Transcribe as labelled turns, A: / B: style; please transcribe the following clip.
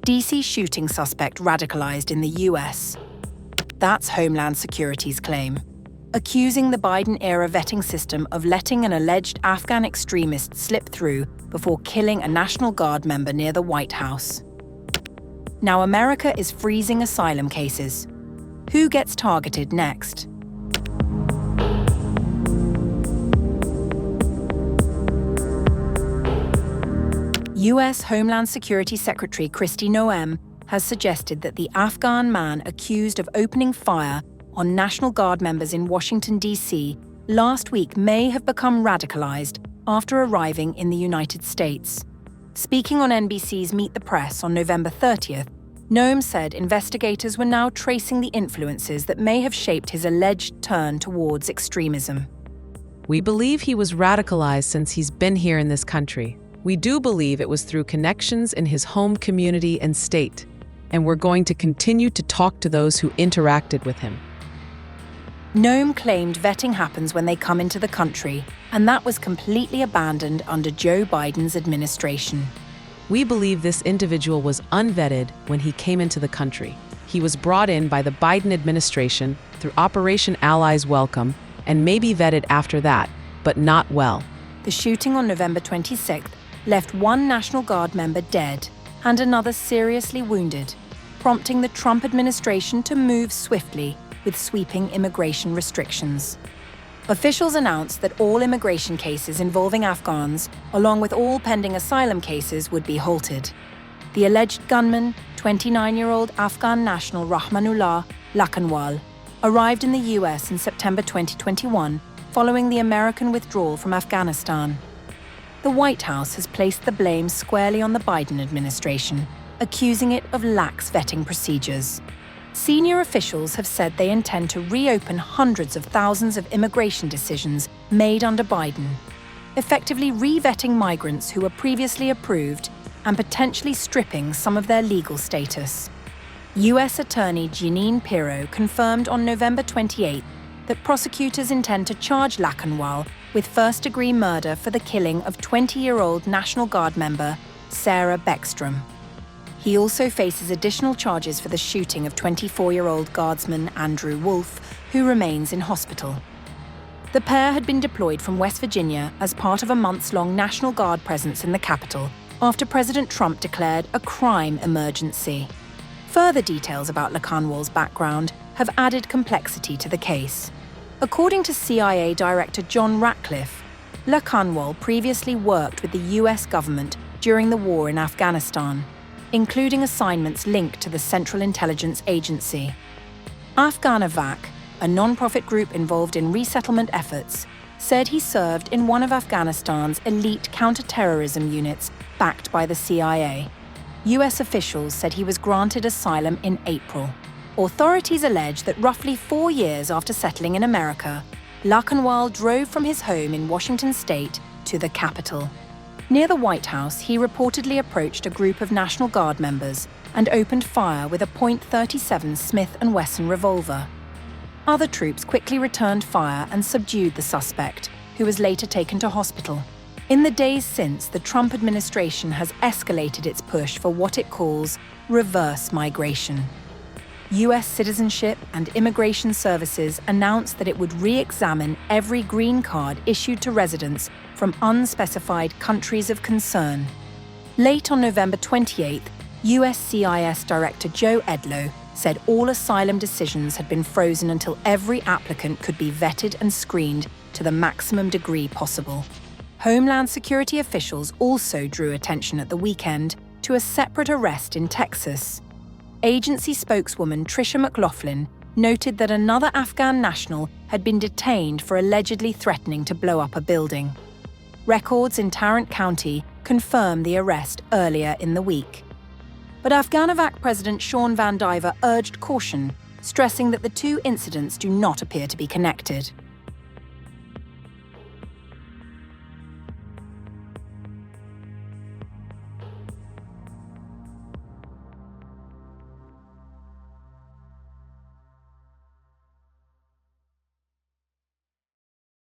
A: DC shooting suspect radicalized in the US. That's Homeland Security's claim, accusing the Biden-era vetting system of letting an alleged Afghan extremist slip through before killing a National Guard member near the White House. Now America is freezing asylum cases. Who gets targeted next? US Homeland Security Secretary Kristi Noem has suggested that the Afghan man accused of opening fire on National Guard members in Washington, D.C. last week may have become radicalized after arriving in the United States. Speaking on NBC's Meet the Press on November 30th, Noem said investigators were now tracing the influences that may have shaped his alleged turn towards extremism.
B: We believe he was radicalized since he's been here in this country. We do believe it was through connections in his home community and state, and we're going to continue to talk to those who interacted with him.
A: Noem claimed vetting happens when they come into the country, and that was completely abandoned under Joe Biden's administration.
B: We believe this individual was unvetted when he came into the country. He was brought in by the Biden administration through Operation Allies Welcome and maybe vetted after that, but not well.
A: The shooting on November 26th left one National Guard member dead and another seriously wounded, prompting the Trump administration to move swiftly with sweeping immigration restrictions. Officials announced that all immigration cases involving Afghans, along with all pending asylum cases, would be halted. The alleged gunman, 29-year-old Afghan national Rahmanullah Lakanwal, arrived in the US in September 2021 following the American withdrawal from Afghanistan. The White House has placed the blame squarely on the Biden administration, accusing it of lax vetting procedures. Senior officials have said they intend to reopen hundreds of thousands of immigration decisions made under Biden, effectively re-vetting migrants who were previously approved and potentially stripping some of their legal status. US Attorney Jeanine Pirro confirmed on November 28 that prosecutors intend to charge Lakanwal with first-degree murder for the killing of 20-year-old National Guard member Sarah Beckstrom. He also faces additional charges for the shooting of 24-year-old Guardsman Andrew Wolfe, who remains in hospital. The pair had been deployed from West Virginia as part of a months-long National Guard presence in the capital after President Trump declared a crime emergency. Further details about Lakanwal's background have added complexity to the case. According to CIA Director John Ratcliffe, Lakanwal previously worked with the US government during the war in Afghanistan, including assignments linked to the Central Intelligence Agency. AfghanEvac, a non-profit group involved in resettlement efforts, said he served in one of Afghanistan's elite counterterrorism units backed by the CIA. US officials said he was granted asylum in April. Authorities allege that roughly 4 years after settling in America, Lakanwal drove from his home in Washington state to the Capitol. Near the White House, he reportedly approached a group of National Guard members and opened fire with a .37 Smith & Wesson revolver. Other troops quickly returned fire and subdued the suspect, who was later taken to hospital. In the days since, the Trump administration has escalated its push for what it calls reverse migration. US Citizenship and Immigration Services announced that it would re-examine every green card issued to residents from unspecified countries of concern. Late on November 28th, USCIS Director Joe Edlow said all asylum decisions had been frozen until every applicant could be vetted and screened to the maximum degree possible. Homeland Security officials also drew attention at the weekend to a separate arrest in Texas. Agency spokeswoman Tricia McLaughlin noted that another Afghan national had been detained for allegedly threatening to blow up a building. Records in Tarrant County confirmed the arrest earlier in the week. But AfghanEvac President Sean Van Diver urged caution, stressing that the two incidents do not appear to be connected.